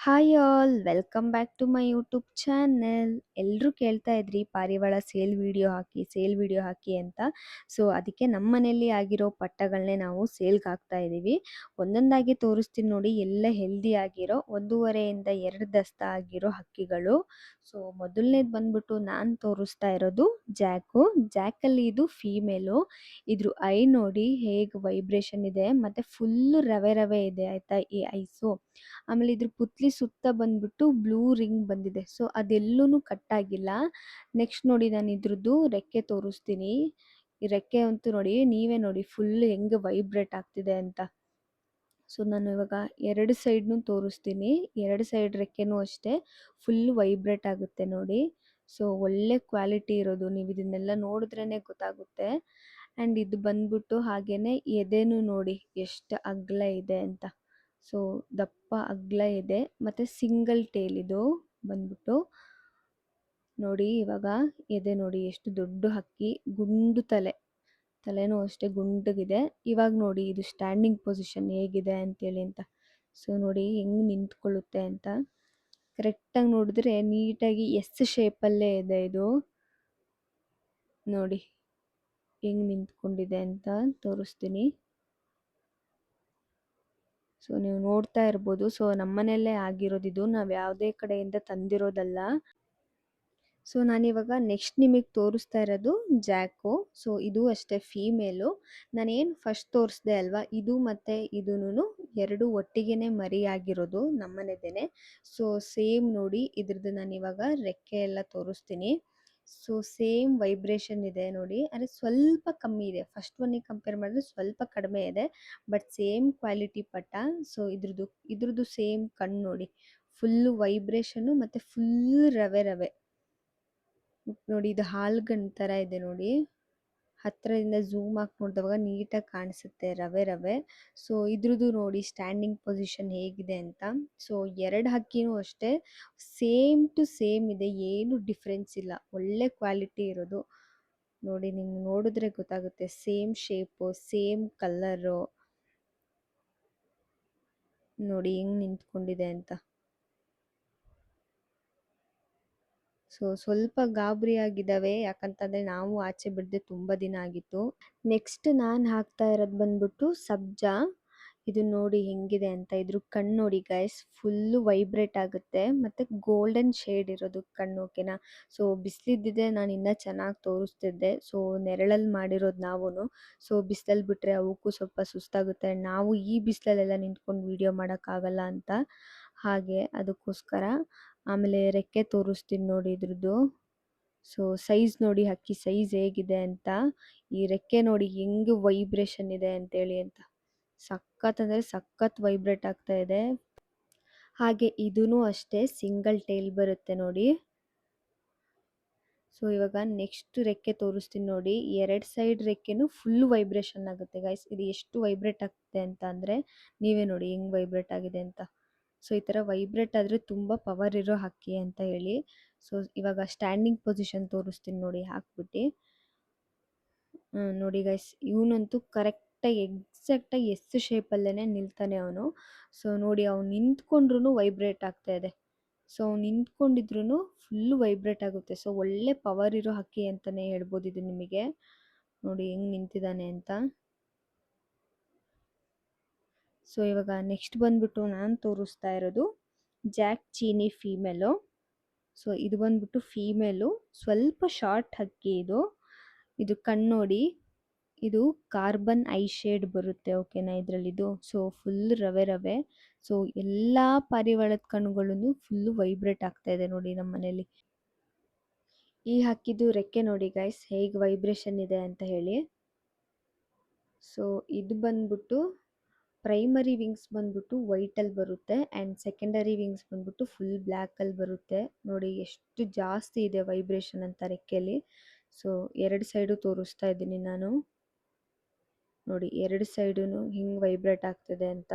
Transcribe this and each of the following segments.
Hi all welcome back to my YouTube channel. ಎಲ್ಲರೂ ಕೇಳ್ತಾ ಇದ್ರಿ ಪಾರಿವಾಳ ಸೇಲ್ ವಿಡಿಯೋ ಹಾಕಿ ಅಂತ. ಸೊ ಅದಕ್ಕೆ ನಮ್ಮ ಮನೆಯಲ್ಲಿ ಆಗಿರೋ ಪಟ್ಟಗಳನ್ನೇ ನಾವು ಸೇಲ್ಗೆ ಹಾಕ್ತಾ ಇದ್ದೀವಿ. ಒಂದೊಂದಾಗಿ ತೋರಿಸ್ತೀನಿ ನೋಡಿ, ಎಲ್ಲ ಹೆಲ್ದಿ ಆಗಿರೋ 1.5 ಇಂದ 2 ದಸ್ತ ಆಗಿರೋ ಹಕ್ಕಿಗಳು. ಸೊ ಮೊದಲನೇದು ಬಂದ್ಬಿಟ್ಟು ನಾನು ತೋರಿಸ್ತಾ ಇರೋದು ಜಾಕಲ್ಲಿ ಇದು ಫೀಮೇಲು. ಇದ್ರ ಐ ನೋಡಿ ಹೇಗೆ ವೈಬ್ರೇಷನ್ ಇದೆ, ಮತ್ತೆ ಫುಲ್ ರವೆ ರವೆ ಇದೆ ಆಯ್ತಾ ಈ ಐಸು. ಆಮೇಲೆ ಇದ್ರ ಪುತ್ಲಿ ಸುತ್ತ ಬಂದ್ಬಿಟ್ಟು ಬ್ಲೂ ರಿಂಗ್ ಬಂದಿದೆ. ಸೊ ಅದೆಲ್ಲೂ ಕಟ್ ಆಗಿಲ್ಲ. ನೆಕ್ಸ್ಟ್ ನೋಡಿ, ನಾನು ಇದ್ರದ್ದು ರೆಕ್ಕೆ ತೋರಿಸ್ತೀನಿ. ಈ ರೆಕ್ಕೆ ಅಂತೂ ನೋಡಿ, ನೀವೇ ನೋಡಿ ಫುಲ್ ಹೆಂಗೆ ವೈಬ್ರೇಟ್ ಆಗ್ತಿದೆ ಅಂತ. ಸೊ ನಾನು ಇವಾಗ ಎರಡು ಸೈಡ್ನು ತೋರಿಸ್ತೀನಿ. ಎರಡು ಸೈಡ್ ರೆಕ್ಕೆನೂ ಅಷ್ಟೇ ಫುಲ್ ವೈಬ್ರೇಟ್ ಆಗುತ್ತೆ ನೋಡಿ. ಸೊ ಒಳ್ಳೆ ಕ್ವಾಲಿಟಿ ಇರೋದು, ನೀವು ಇದನ್ನೆಲ್ಲ ನೋಡಿದ್ರೇ ಗೊತ್ತಾಗುತ್ತೆ. ಆ್ಯಂಡ್ ಇದು ಬಂದ್ಬಿಟ್ಟು ಹಾಗೇನೆ ಎದೆನೂ ನೋಡಿ ಎಷ್ಟು ಅಗಲ ಇದೆ ಅಂತ. ಸೊ ದಪ್ಪ ಅಗಲ ಇದೆ, ಮತ್ತು ಸಿಂಗಲ್ ಟೇಲ್ ಇದು ಬಂದ್ಬಿಟ್ಟು ನೋಡಿ. ಇವಾಗ ಎದೆ ನೋಡಿ ಎಷ್ಟು ದೊಡ್ಡ ಹಕ್ಕಿ, ಗುಂಡು ತಲೆನೂ ಅಷ್ಟೇ ಗುಂಡಗಿದೆ. ಇವಾಗ ನೋಡಿ ಇದು ಸ್ಟ್ಯಾಂಡಿಂಗ್ ಪೊಸಿಷನ್ ಹೇಗಿದೆ ಅಂತೇಳಿ ಅಂತ. ಸೊ ನೋಡಿ ಹೆಂಗೆ ನಿಂತ್ಕೊಳ್ಳುತ್ತೆ ಅಂತ. ಕರೆಕ್ಟಾಗಿ ನೋಡಿದ್ರೆ ನೀಟಾಗಿ ಎಸ್ ಶೇಪಲ್ಲೇ ಇದೆ ಇದು. ನೋಡಿ ಹೆಂಗೆ ನಿಂತ್ಕೊಂಡಿದೆ ಅಂತ ತೋರಿಸ್ತೀನಿ. ಸೊ ನೀವು ನೋಡ್ತಾ ಇರ್ಬೋದು. ಸೊ ನಮ್ಮನೆಯಲ್ಲೇ ಆಗಿರೋದಿದು, ನಾವು ಯಾವುದೇ ಕಡೆಯಿಂದ ತಂದಿರೋದಲ್ಲ. ಸೊ ನಾನಿವಾಗ ನೆಕ್ಸ್ಟ್ ನಿಮಗೆ ತೋರಿಸ್ತಾ ಇರೋದು ಜಾಕೋ. ಸೊ ಇದು ಅಷ್ಟೇ ಫೀಮೇಲು. ನಾನೇನು ಫಸ್ಟ್ ತೋರಿಸ್ದೆ ಅಲ್ವಾ, ಇದು ಮತ್ತು ಇದೂ ಎರಡು ಒಟ್ಟಿಗೆನೆ ಮರಿ ಆಗಿರೋದು ನಮ್ಮನೆದೇನೆ. ಸೊ ಸೇಮ್ ನೋಡಿ, ಇದ್ರದ್ದು ನಾನಿವಾಗ ರೆಕ್ಕೆ ಎಲ್ಲ ತೋರಿಸ್ತೀನಿ. ಸೊ ಸೇಮ್ ವೈಬ್ರೇಷನ್ ಇದೆ ನೋಡಿ, ಅಂದರೆ ಸ್ವಲ್ಪ ಕಮ್ಮಿ ಇದೆ. ಫಸ್ಟ್ ಒನ್ನಿಗೆ ಕಂಪೇರ್ ಮಾಡಿದ್ರೆ ಸ್ವಲ್ಪ ಕಡಿಮೆ ಇದೆ, ಬಟ್ ಸೇಮ್ ಕ್ವಾಲಿಟಿ ಪಟ್ಟ. ಸೊ ಇದ್ರದ್ದು ಸೇಮ್ ಕಣ್ಣು ನೋಡಿ, ಫುಲ್ಲು ವೈಬ್ರೇಷನ್ನು ಮತ್ತು ಫುಲ್ ರವೆ ರವೆ ನೋಡಿ. ಇದು ಹಾಲ್ಗಣ್ ಥರ ಇದೆ ನೋಡಿ, ಹತ್ತಿರದಿಂದ ಝೂಮ್ ಹಾಕಿ ನೋಡಿದವಾಗ ನೀಟಾಗಿ ಕಾಣಿಸುತ್ತೆ ರವೆ ರವೆ. ಸೊ ಇದ್ರದ್ದು ನೋಡಿ ಸ್ಟ್ಯಾಂಡಿಂಗ್ ಪೊಸಿಷನ್ ಹೇಗಿದೆ ಅಂತ. ಸೊ ಎರಡು ಹಕ್ಕಿನೂ ಅಷ್ಟೇ ಸೇಮ್ ಟು ಸೇಮ್ ಇದೆ, ಏನು ಡಿಫ್ರೆನ್ಸ್ ಇಲ್ಲ. ಒಳ್ಳೆ ಕ್ವಾಲಿಟಿ ಇರೋದು ನೋಡಿ, ನಿಮ್ಗೆ ನೋಡಿದ್ರೆ ಗೊತ್ತಾಗುತ್ತೆ. ಸೇಮ್ ಶೇಪು, ಸೇಮ್ ಕಲ್ಲರು ನೋಡಿ ಹೆಂಗೆ ನಿಂತ್ಕೊಂಡಿದೆ ಅಂತ. ಸೊ ಸ್ವಲ್ಪ ಗಾಬರಿ ಆಗಿದ್ದಾವೆ, ಯಾಕಂತಂದರೆ ನಾವು ಆಚೆ ಬಿಡದೆ ತುಂಬ ದಿನ ಆಗಿತ್ತು. ನೆಕ್ಸ್ಟ್ ನಾನು ಹಾಕ್ತಾ ಇರೋದು ಬಂದ್ಬಿಟ್ಟು ಸಬ್ಜಾ. ಇದು ನೋಡಿ ಹೆಂಗಿದೆ ಅಂತ. ಇದ್ರ ಕಣ್ಣು ನೋಡಿ ಗೈಸ್, ಫುಲ್ಲು ವೈಬ್ರೇಟ್ ಆಗುತ್ತೆ, ಮತ್ತು ಗೋಲ್ಡನ್ ಶೇಡ್ ಇರೋದು ಕಣ್ಣು, ಓಕೆನಾ. ಸೊ ಬಿಸಿಲಿದ್ದಿದೆ ನಾನು ಇನ್ನೂ ಚೆನ್ನಾಗಿ ತೋರಿಸ್ತಿದ್ದೆ. ಸೊ ನೆರಳಲ್ಲಿ ಮಾಡಿರೋದು ನಾವು. ಸೊ ಬಿಸಿಲಲ್ಲಿ ಬಿಟ್ಟರೆ ಅವಕ್ಕೂ ಸ್ವಲ್ಪ ಸುಸ್ತಾಗುತ್ತೆ, ನಾವು ಈ ಬಿಸಿಲಲ್ಲೆಲ್ಲ ನಿಂತ್ಕೊಂಡು ವೀಡಿಯೋ ಮಾಡೋಕ್ಕಾಗಲ್ಲ ಅಂತ, ಹಾಗೆ ಅದಕ್ಕೋಸ್ಕರ. ಆಮೇಲೆ ರೆಕ್ಕೆ ತೋರಿಸ್ತೀನಿ ನೋಡಿ ಇದ್ರದ್ದು. ಸೊ ಸೈಜ್ ನೋಡಿ ಹಕ್ಕಿ ಸೈಜ್ ಹೇಗಿದೆ ಅಂತ. ಈ ರೆಕ್ಕೆ ನೋಡಿ ಹೆಂಗೆ ವೈಬ್ರೇಷನ್ ಇದೆ ಅಂತೇಳಿ ಅಂತ. ಸಖತ್ ಅಂದರೆ ಸಖತ್ ವೈಬ್ರೇಟ್ ಆಗ್ತಾ ಇದೆ. ಹಾಗೆ ಇದೂ ಅಷ್ಟೇ ಸಿಂಗಲ್ ಟೇಲ್ ಬರುತ್ತೆ ನೋಡಿ. ಸೊ ಇವಾಗ ನೆಕ್ಸ್ಟ್ ರೆಕ್ಕೆ ತೋರಿಸ್ತೀನಿ ನೋಡಿ. ಎರಡು ಸೈಡ್ ರೆಕ್ಕೆನೂ ಫುಲ್ ವೈಬ್ರೇಷನ್ ಆಗುತ್ತೆ ಗೈಸ್. ಇದು ಎಷ್ಟು ವೈಬ್ರೇಟ್ ಆಗ್ತಿದೆ ಅಂತ ಅಂದರೆ ನೀವೇ ನೋಡಿ ಹೆಂಗೆ ವೈಬ್ರೇಟ್ ಆಗಿದೆ ಅಂತ. ಸೊ ಈ ಥರ ವೈಬ್ರೇಟ್ ಆದರೆ ತುಂಬ ಪವರ್ ಇರೋ ಹಕ್ಕಿ ಅಂತ ಹೇಳಿ. ಸೊ ಇವಾಗ ಸ್ಟ್ಯಾಂಡಿಂಗ್ ಪೊಸಿಷನ್ ತೋರಿಸ್ತೀನಿ ನೋಡಿ ಹಾಕ್ಬಿಟ್ಟು. ನೋಡಿ ಗೈಸ್, ಇವನಂತೂ ಕರೆಕ್ಟಾಗಿ ಎಕ್ಸಾಕ್ಟಾಗಿ ಎಸ್ ಶೇಪಲ್ಲೇ ನಿಲ್ತಾನೆ ಅವನು. ಸೊ ನೋಡಿ, ಅವ್ನು ನಿಂತ್ಕೊಂಡ್ರೂ ವೈಬ್ರೇಟ್ ಆಗ್ತಾ ಇದೆ. ಸೊ ಅವ್ನು ನಿಂತ್ಕೊಂಡಿದ್ರು ಫುಲ್ಲು ವೈಬ್ರೇಟ್ ಆಗುತ್ತೆ. ಸೊ ಒಳ್ಳೆ ಪವರ್ ಇರೋ ಹಕ್ಕಿ ಅಂತಲೇ ಹೇಳ್ಬೋದು ಇದು ನಿಮಗೆ. ನೋಡಿ ಹೆಂಗೆ ನಿಂತಿದ್ದಾನೆ ಅಂತ. ಸೊ ಇವಾಗ ನೆಕ್ಸ್ಟ್ ಬಂದ್ಬಿಟ್ಟು ನಾನು ತೋರಿಸ್ತಾ ಇರೋದು ಜಾಕ್ ಚೀನಿ ಫೀಮೇಲು. ಸೊ ಇದು ಬಂದ್ಬಿಟ್ಟು ಫೀಮೇಲು, ಸ್ವಲ್ಪ ಶಾರ್ಟ್ ಹಕ್ಕಿ ಇದು. ಇದು ಕಣ್ಣು ನೋಡಿ, ಇದು ಕಾರ್ಬನ್ ಐ ಶೇಡ್ ಬರುತ್ತೆ, ಓಕೆನಾ ಇದರಲ್ಲಿದು. ಸೊ ಫುಲ್ ರವೆ ರವೆ. ಸೊ ಎಲ್ಲ ಪಾರಿವಾಳದ ಕಣ್ಣುಗಳನ್ನು ಫುಲ್ಲು ವೈಬ್ರೇಟ್ ಆಗ್ತಾ ಇದೆ ನೋಡಿ ನಮ್ಮ ಮನೇಲಿ. ಈ ಹಕ್ಕಿದು ರೆಕ್ಕೆ ನೋಡಿ ಗೈಸ್ ಹೇಗೆ ವೈಬ್ರೇಷನ್ ಇದೆ ಅಂತ ಹೇಳಿ. ಸೊ ಇದು ಬಂದ್ಬಿಟ್ಟು ಪ್ರೈಮರಿ ವಿಂಗ್ಸ್ ಬಂದ್ಬಿಟ್ಟು ವೈಟಲ್ಲಿ ಬರುತ್ತೆ, ಆ್ಯಂಡ್ ಸೆಕೆಂಡರಿ ವಿಂಗ್ಸ್ ಬಂದ್ಬಿಟ್ಟು ಫುಲ್ ಬ್ಲ್ಯಾಕಲ್ಲಿ ಬರುತ್ತೆ. ನೋಡಿ ಎಷ್ಟು ಜಾಸ್ತಿ ಇದೆ ವೈಬ್ರೇಷನ್ ಅಂತ ರೆಕ್ಕೆಯಲ್ಲಿ. ಸೊ ಎರಡು ಸೈಡು ತೋರಿಸ್ತಾ ಇದ್ದೀನಿ ನಾನು. ನೋಡಿ ಎರಡು ಸೈಡೂ ಹಿಂಗೆ ವೈಬ್ರೇಟ್ ಆಗ್ತಿದೆ ಅಂತ.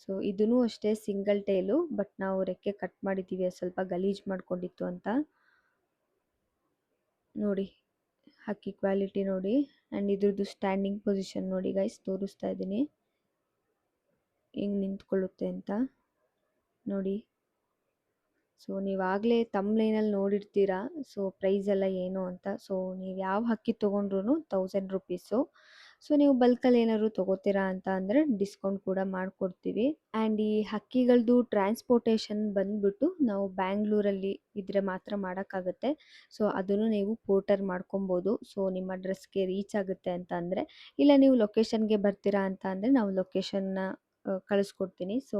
ಸೊ ಇದೂ ಅಷ್ಟೇ ಸಿಂಗಲ್ ಟೇಲು, ಬಟ್ ನಾವು ರೆಕ್ಕೆ ಕಟ್ ಮಾಡಿದ್ದೀವಿ, ಸ್ವಲ್ಪ ಗಲೀಜು ಮಾಡ್ಕೊಂಡಿತ್ತು ಅಂತ. ನೋಡಿ ಹಕ್ಕಿ ಕ್ವಾಲಿಟಿ ನೋಡಿ, ಆ್ಯಂಡ್ ಇದ್ರದ್ದು ಸ್ಟ್ಯಾಂಡಿಂಗ್ ಪೊಸಿಷನ್ ನೋಡಿ ಗೈಸ್, ತೋರಿಸ್ತಾ ಇದ್ದೀನಿ ಹೆಂಗೆ ನಿಂತ್ಕೊಳ್ಳುತ್ತೆ ಅಂತ. ನೋಡಿ. ಸೊ ನೀವಾಗಲೇ ತಮ್ಬ್‌ನೇಲಲ್ಲಿ ನೋಡಿರ್ತೀರಾ. ಸೊ ಪ್ರೈಸ್ ಎಲ್ಲ ಏನು ಅಂತ. ಸೊ ನೀವು ಯಾವ ಹಕ್ಕಿ ತೊಗೊಂಡ್ರೂ ₹1000. ಸೊ ನೀವು ಬಲ್ಕಲ್ಲಿ ಏನಾದ್ರು ತೊಗೋತೀರಾ ಅಂತ ಅಂದರೆ ಡಿಸ್ಕೌಂಟ್ ಕೂಡ ಮಾಡಿಕೊಡ್ತೀವಿ. ಆ್ಯಂಡ್ ಈ ಹಕ್ಕಿಗಳದ್ದು ಟ್ರಾನ್ಸ್‌ಪೋರ್ಟೇಷನ್ ಬಂದ್ಬಿಟ್ಟು ನಾವು ಬ್ಯಾಂಗ್ಳೂರಲ್ಲಿ ಇದ್ರೆ ಮಾತ್ರ ಮಾಡೋಕ್ಕಾಗುತ್ತೆ. ಸೊ ಅದನ್ನು ನೀವು ಪೋರ್ಟರ್ ಮಾಡ್ಕೊಬೋದು. ಸೊ ನಿಮ್ಮ ಅಡ್ರೆಸ್‌ಗೆ ರೀಚ್ ಆಗುತ್ತೆ ಅಂತ ಅಂದರೆ, ಇಲ್ಲ ನೀವು ಲೊಕೇಶನ್‌ಗೆ ಬರ್ತೀರಾ ಅಂತ ಅಂದರೆ ನಾವು ಲೊಕೇಶನ್ನ ಕಳಿಸ್ಕೊಡ್ತೀನಿ. ಸೊ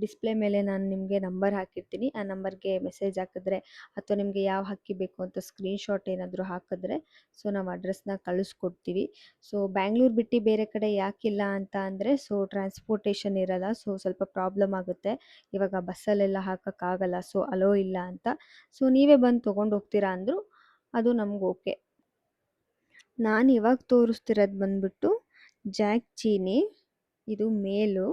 ಡಿಸ್ಪ್ಲೇ ಮೇಲೆ ನಾನು ನಿಮಗೆ ನಂಬರ್ ಹಾಕಿರ್ತೀನಿ. ಆ ನಂಬರ್ಗೆ ಮೆಸೇಜ್ ಹಾಕಿದ್ರೆ ಅಥವಾ ನಿಮಗೆ ಯಾವ ಹಕ್ಕಿ ಬೇಕು ಅಂತ ಸ್ಕ್ರೀನ್‌ಶಾಟ್ ಏನಾದರೂ ಹಾಕಿದ್ರೆ ಸೊ ನಾವು ಅಡ್ರೆಸ್‌ನ ಕಳಿಸ್ಕೊಡ್ತೀವಿ. ಸೊ ಬ್ಯಾಂಗ್ಳೂರು ಬಿಟ್ಟು ಬೇರೆ ಕಡೆ ಯಾಕಿಲ್ಲ ಅಂತ ಅಂದರೆ, ಸೊ ಟ್ರಾನ್ಸ್‌ಪೋರ್ಟೇಷನ್ ಇರಲ್ಲ. ಸೊ ಸ್ವಲ್ಪ ಪ್ರಾಬ್ಲಮ್ ಆಗುತ್ತೆ. ಇವಾಗ ಬಸ್ಸಲ್ಲೆಲ್ಲ ಹಾಕೋಕ್ಕಾಗಲ್ಲ. ಸೊ ಅಲೋ ಇಲ್ಲ ಅಂತ. ಸೊ ನೀವೇ ಬಂದು ತೊಗೊಂಡು ಹೋಗ್ತೀರಾ ಅಂದರೂ ಅದು ನಮ್ಗೆ ಓಕೆ. ನಾನು ಇವಾಗ ತೋರಿಸ್ತಿರೋದು ಬಂದ್ಬಿಟ್ಟು ಜಾಕ್ ಚೀನಿ. ಇದು ಮೇಲು.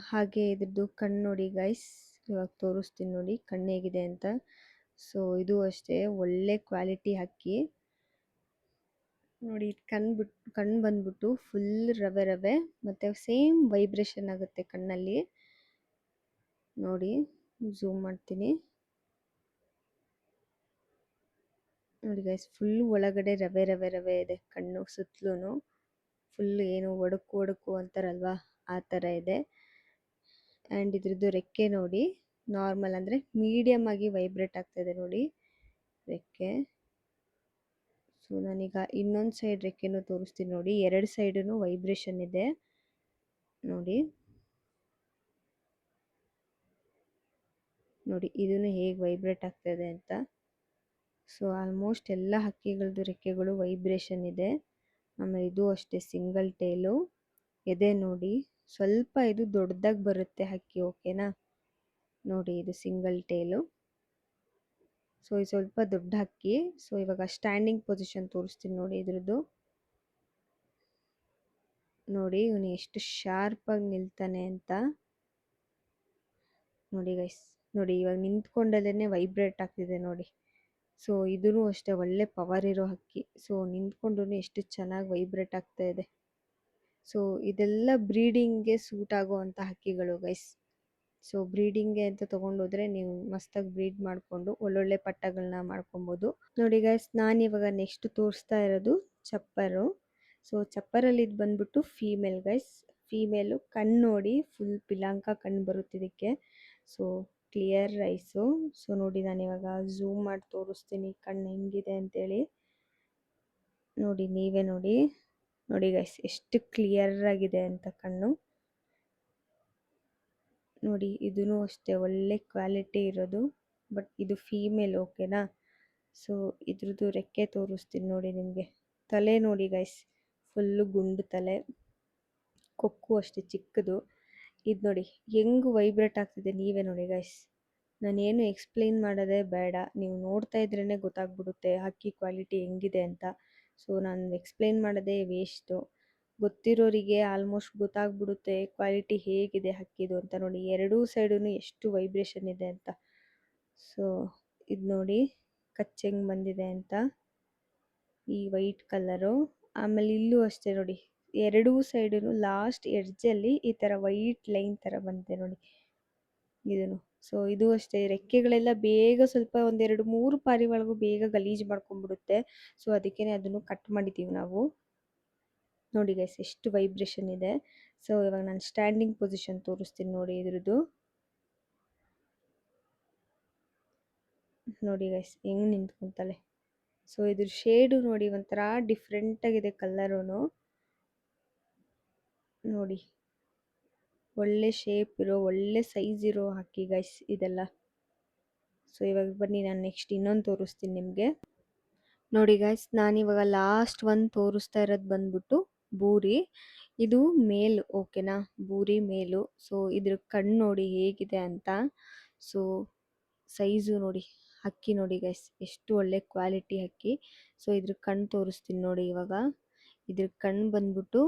ಹಾಗೆ ಇದ್ರದ್ದು ಕಣ್ಣು ನೋಡಿ ಗೈಸ್. ಇವಾಗ ತೋರಿಸ್ತೀನಿ ನೋಡಿ ಕಣ್ಣು ಹೇಗಿದೆ ಅಂತ. ಸೊ ಇದು ಅಷ್ಟೇ ಒಳ್ಳೆ ಕ್ವಾಲಿಟಿ ಹಕ್ಕಿ. ನೋಡಿ ಕಣ್ಣು ಬಂದ್ಬಿಟ್ಟು ಫುಲ್ ರವೆ ರವೆ ಮತ್ತು ಸೇಮ್ ವೈಬ್ರೇಷನ್ ಆಗುತ್ತೆ ಕಣ್ಣಲ್ಲಿ. ನೋಡಿ ಝೂಮ್ ಮಾಡ್ತೀನಿ. ನೋಡಿ ಗೈಸ್, ಫುಲ್ ಒಳಗಡೆ ರವೆ ರವೆ ರವೆ ಇದೆ ಕಣ್ಣು ಸುತ್ತಲೂ. ಫುಲ್ ಏನು ಒಡಕು ಒಡಕು ಅಂತಾರಲ್ವಾ ಆ ಥರ ಇದೆ. ಆ್ಯಂಡ್ ಇದ್ರದ್ದು ರೆಕ್ಕೆ ನೋಡಿ, ನಾರ್ಮಲ್ ಅಂದರೆ ಮೀಡಿಯಮ್ ಆಗಿ ವೈಬ್ರೇಟ್ ಆಗ್ತಾಯಿದೆ ನೋಡಿ ರೆಕ್ಕೆ. ಸೊ ನಾನೀಗ ಇನ್ನೊಂದು ಸೈಡ್ ರೆಕ್ಕೆನೂ ತೋರಿಸ್ತೀನಿ ನೋಡಿ. 2 ಸೈಡೂ ವೈಬ್ರೇಷನ್ ಇದೆ ನೋಡಿ. ನೋಡಿ ಇದನ್ನು ಹೇಗೆ ವೈಬ್ರೇಟ್ ಆಗ್ತಾಯಿದೆ ಅಂತ. ಸೊ ಆಲ್ಮೋಸ್ಟ್ ಎಲ್ಲ ಹಕ್ಕಿಗಳದ್ದು ರೆಕ್ಕೆಗಳು ವೈಬ್ರೇಷನ್ ಇದೆ. ಆಮೇಲೆ ಇದು ಅಷ್ಟೇ ಸಿಂಗಲ್ ಟೇಲು. ಎದೆ ನೋಡಿ ಸ್ವಲ್ಪ ಇದು ದೊಡ್ಡದಾಗಿ ಬರುತ್ತೆ ಹಕ್ಕಿ, ಓಕೆನಾ. ನೋಡಿ ಇದು ಸಿಂಗಲ್ ಟೇಲು. ಸೊ ಇದು ಸ್ವಲ್ಪ ದೊಡ್ಡ ಹಕ್ಕಿ. ಸೊ ಇವಾಗ ಸ್ಟ್ಯಾಂಡಿಂಗ್ ಪೊಸಿಷನ್ ತೋರಿಸ್ತೀನಿ ನೋಡಿ ಇದ್ರದ್ದು. ನೋಡಿ ಇವನು ಎಷ್ಟು ಶಾರ್ಪಾಗಿ ನಿಲ್ತಾನೆ ಅಂತ. ನೋಡಿ ಗೈಸ್, ನೋಡಿ ಇವಾಗ ನಿಂತ್ಕೊಂಡಲ್ಲೇ ವೈಬ್ರೇಟ್ ಆಗ್ತಿದೆ ನೋಡಿ. ಸೊ ಇದೂ ಅಷ್ಟೇ ಒಳ್ಳೆ ಪವರ್ ಇರೋ ಹಕ್ಕಿ. ಸೊ ನಿಂತ್ಕೊಂಡು ಎಷ್ಟು ಚೆನ್ನಾಗಿ ವೈಬ್ರೇಟ್ ಆಗ್ತಾ ಇದೆ. ಸೊ ಇದೆಲ್ಲ ಬ್ರೀಡಿಂಗ್ಗೆ ಸೂಟ್ ಆಗೋವಂಥ ಹಕ್ಕಿಗಳು ಗೈಸ್. ಸೊ ಬ್ರೀಡಿಂಗ್ಗೆ ಅಂತ ತೊಗೊಂಡೋದ್ರೆ ನೀವು ಮಸ್ತಾಗಿ ಬ್ರೀಡ್ ಮಾಡಿಕೊಂಡು ಒಳ್ಳೊಳ್ಳೆ ಪಟ್ಟಗಳನ್ನ ಮಾಡ್ಕೊಬೋದು. ನೋಡಿ ಗೈಸ್, ನಾನಿವಾಗ ನೆಕ್ಸ್ಟ್ ತೋರಿಸ್ತಾ ಇರೋದು ಚಪ್ಪರು. ಸೊ ಚಪ್ಪರಲ್ಲಿ ಇದು ಬಂದ್ಬಿಟ್ಟು ಫೀಮೇಲ್ ಗೈಸ್. ಫೀಮೇಲು ಕಣ್ಣು ನೋಡಿ ಫುಲ್ ಪಿಲಾಂಕ ಕಣ್ಣು ಬರುತ್ತೆ ಇದಕ್ಕೆ. So clear ice. ಸೊ ನೋಡಿ ನಾನಿವಾಗ ಝೂಮ್ ಮಾಡಿ ತೋರಿಸ್ತೀನಿ ಕಣ್ಣು ಹೆಂಗಿದೆ ಅಂತೇಳಿ. ನೋಡಿ ನೀವೇ ನೋಡಿ. ನೋಡಿ ಗೈಸ್ ಎಷ್ಟು ಕ್ಲಿಯರ್ ಆಗಿದೆ ಅಂತ ಕಣ್ಣು. ನೋಡಿ ಇದೂ ಅಷ್ಟೇ ಒಳ್ಳೆ ಕ್ವಾಲಿಟಿ ಇರೋದು. ಬಟ್ ಇದು ಫೀಮೇಲ್, ಓಕೆನಾ. ಸೊ ಇದ್ರದ್ದು ರೆಕ್ಕೆ ತೋರಿಸ್ತೀನಿ ನೋಡಿ ನಿಮಗೆ. ತಲೆ ನೋಡಿ ಗೈಸ್, ಫುಲ್ಲು ಗುಂಡು ತಲೆ, ಕೊಕ್ಕು ಅಷ್ಟೇ ಚಿಕ್ಕದು. ಇದು ನೋಡಿ ಹೆಂಗೆ ವೈಬ್ರೇಟ್ ಆಗ್ತಿದೆ, ನೀವೇ ನೋಡಿ ಗೈಸ್. ನಾನೇನು ಎಕ್ಸ್ಪ್ಲೇನ್ ಮಾಡೋದೇ ಬೇಡ, ನೀವು ನೋಡ್ತಾ ಇದ್ರೇ ಗೊತ್ತಾಗ್ಬಿಡುತ್ತೆ ಹಕ್ಕಿ ಕ್ವಾಲಿಟಿ ಹೆಂಗಿದೆ ಅಂತ. ಸೊ ನಾನು ಎಕ್ಸ್ಪ್ಲೇನ್ ಮಾಡೋದೇ ವೇಸ್ಟು. ಗೊತ್ತಿರೋರಿಗೆ ಆಲ್ಮೋಸ್ಟ್ ಗೊತ್ತಾಗ್ಬಿಡುತ್ತೆ ಕ್ವಾಲಿಟಿ ಹೇಗಿದೆ ಹಕ್ಕಿದು ಅಂತ. ನೋಡಿ ಎರಡೂ ಸೈಡೂ ಎಷ್ಟು ವೈಬ್ರೇಷನ್ ಇದೆ ಅಂತ. ಸೊ ಇದು ನೋಡಿ ಕಚ್ ಹೆಂಗೆ ಬಂದಿದೆ ಅಂತ, ಈ ವೈಟ್ ಕಲರು. ಆಮೇಲೆ ಇಲ್ಲೂ ಅಷ್ಟೇ ನೋಡಿ, ಎರಡೂ ಸೈಡೂ ಲಾಸ್ಟ್ ಎಡ್ಜಲ್ಲಿ ಈ ಥರ ವೈಟ್ ಲೈನ್ ಥರ ಬಂದಿದೆ ನೋಡಿ ಇದನ್ನು. ಸೊ ಇದು ಅಷ್ಟೇ ರೆಕ್ಕೆಗಳೆಲ್ಲ ಬೇಗ ಸ್ವಲ್ಪ 1-2-3 ಪಾರಿವಾಳಗೂ ಬೇಗ ಗಲೀಜು ಮಾಡ್ಕೊಂಡ್ಬಿಡುತ್ತೆ. ಸೊ ಅದಕ್ಕೇ ಅದನ್ನು ಕಟ್ ಮಾಡಿದ್ದೀವಿ ನಾವು. ನೋಡಿ ಗೈಸ್ ಎಷ್ಟು ವೈಬ್ರೇಷನ್ ಇದೆ. ಸೊ ಇವಾಗ ನಾನು ಸ್ಟ್ಯಾಂಡಿಂಗ್ ಪೊಸಿಷನ್ ತೋರಿಸ್ತೀನಿ ನೋಡಿ ಇದ್ರದ್ದು. ನೋಡಿ ಗೈಸ್ ಹೆಂಗೆ ನಿಂತ್ಕೊಂತಾಳೆ. ಸೊ ಇದ್ರ ಶೇಡು ನೋಡಿ ಒಂಥರ ಡಿಫ್ರೆಂಟಾಗಿದೆ ಕಲ್ಲರೂ ನೋಡಿ. ಒಳ್ಳೆ ಶೇಪ್ ಇರೋ ಒಳ್ಳೆ ಸೈಜ್ ಇರೋ ಹಕ್ಕಿ ಗೈಸ್ ಇದೆಲ್ಲ. ಸೊ ಇವಾಗ ಬನ್ನಿ ನಾನು ನೆಕ್ಸ್ಟ್ ಇನ್ನೊಂದು ತೋರಿಸ್ತೀನಿ ನಿಮಗೆ. ನೋಡಿ ಗೈಸ್, ನಾನಿವಾಗ ಲಾಸ್ಟ್ ಒಂದು ತೋರಿಸ್ತಾ ಇರೋದು ಬಂದ್ಬಿಟ್ಟು ಬೂರಿ. ಇದು ಮೇಲು, ಓಕೆನಾ, ಬೂರಿ ಮೇಲು. ಸೊ ಇದ್ರ ಕಣ್ಣು ನೋಡಿ ಹೇಗಿದೆ ಅಂತ. ಸೊ ಸೈಜು ನೋಡಿ, ಹಕ್ಕಿ ನೋಡಿ ಗೈಸ್ ಎಷ್ಟು ಒಳ್ಳೆ ಕ್ವಾಲಿಟಿ ಹಕ್ಕಿ. ಸೊ ಇದ್ರ ಕಣ್ಣು ತೋರಿಸ್ತೀನಿ ನೋಡಿ ಇವಾಗ. ಇದ್ರ ಕಣ್ಣು ಬಂದ್ಬಿಟ್ಟು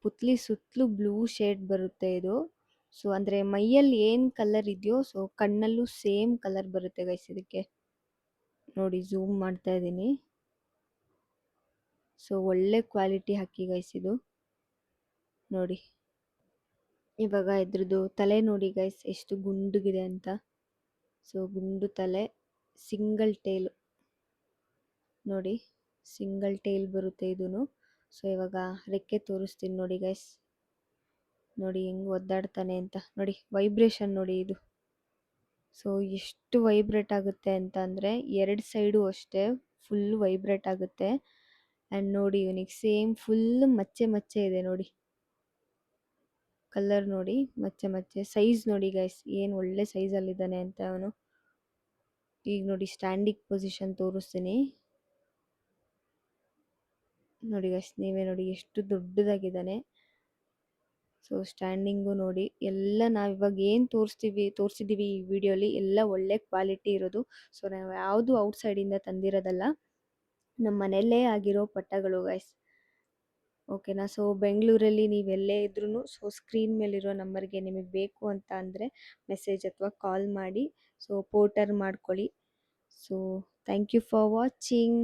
ಪುತ್ಲಿ ಸುತ್ತಲೂ ಬ್ಲೂ ಶೇಡ್ ಬರುತ್ತೆ ಇದು. ಸೊ ಅಂದರೆ ಮೈಯಲ್ಲಿ ಏನು ಕಲರ್ ಇದೆಯೋ ಸೊ ಕಣ್ಣಲ್ಲೂ ಸೇಮ್ ಕಲರ್ ಬರುತ್ತೆ ಗೈಸ್ ಇದಕ್ಕೆ. ನೋಡಿ ಝೂಮ್ ಮಾಡ್ತಾ ಇದ್ದೀನಿ. ಸೊ ಒಳ್ಳೆ ಕ್ವಾಲಿಟಿ ಹಕ್ಕಿ ಗೈಸ್ ಇದು ನೋಡಿ. ಇವಾಗ ಇದ್ರದ್ದು ತಲೆ ನೋಡಿ ಗೈಸ್ ಎಷ್ಟು ಗುಂಡುಗಿದೆ ಅಂತ. ಸೊ ಗುಂಡು ತಲೆ, ಸಿಂಗಲ್ ಟೇಲ್ ನೋಡಿ, ಸಿಂಗಲ್ ಟೇಲ್ ಬರುತ್ತೆ ಇದೂನು. ಸೊ ಇವಾಗ ರೆಕ್ಕೆ ತೋರಿಸ್ತೀನಿ ನೋಡಿ ಗೈಸ್, ನೋಡಿ ಹೆಂಗ್ ಒದ್ದಾಡ್ತಾನೆ ಅಂತ. ನೋಡಿ ವೈಬ್ರೇಷನ್ ನೋಡಿ ಇದು. ಸೊ ಎಷ್ಟು ವೈಬ್ರೇಟ್ ಆಗುತ್ತೆ ಅಂತ ಅಂದರೆ, ಎರಡು ಸೈಡು ಅಷ್ಟೇ ಫುಲ್ ವೈಬ್ರೇಟ್ ಆಗುತ್ತೆ. ಆ್ಯಂಡ್ ನೋಡಿ ಇವನಿಗೆ ಸೇಮ್ ಫುಲ್ ಮಚ್ಚೆ ಮಚ್ಚೆ ಇದೆ ನೋಡಿ, ಕಲರ್ ನೋಡಿ ಮಚ್ಚೆ ಮಚ್ಚೆ. ಸೈಜ್ ನೋಡಿ ಗೈಸ್ ಏನು ಒಳ್ಳೆ ಸೈಜಲ್ಲಿದ್ದಾನೆ ಅಂತ ಅವನು. ಈಗ ನೋಡಿ ಸ್ಟ್ಯಾಂಡಿಂಗ್ ಪೊಸಿಷನ್ ತೋರಿಸ್ತೀನಿ ನೋಡಿ ಗೈಸ್, ನೀವೇ ನೋಡಿ ಎಷ್ಟು ದೊಡ್ಡದಾಗಿದ್ದಾನೆ. ಸೊ ಸ್ಟ್ಯಾಂಡಿಂಗು ನೋಡಿ, ಎಲ್ಲ ನಾವಿವಾಗ ಏನು ತೋರಿಸಿದ್ದೀವಿ ಈ ವಿಡಿಯೋಲಿ ಎಲ್ಲ ಒಳ್ಳೆ ಕ್ವಾಲಿಟಿ ಇರೋದು. ಸೊ ನಾವು ಯಾವುದು ಔಟ್ಸೈಡಿಂದ ತಂದಿರೋದಲ್ಲ, ನಮ್ಮ ಮನೆಯಲ್ಲೇ ಆಗಿರೋ ಪಟ್ಟಗಳು ಗೈಸ್. ಓಕೆನಾ. ಸೊ ಬೆಂಗಳೂರಲ್ಲಿ ನೀವೆಲ್ಲೇ ಇದ್ರೂ ಸೊ ಸ್ಕ್ರೀನ್ ಮೇಲಿರೋ ನಂಬರ್ಗೆ ನಿಮಗೆ ಬೇಕು ಅಂತ ಅಂದರೆ ಮೆಸೇಜ್ ಅಥವಾ ಕಾಲ್ ಮಾಡಿ ಸೊ ಪೋರ್ಟರ್ ಮಾಡ್ಕೊಳ್ಳಿ. So thank you for watching.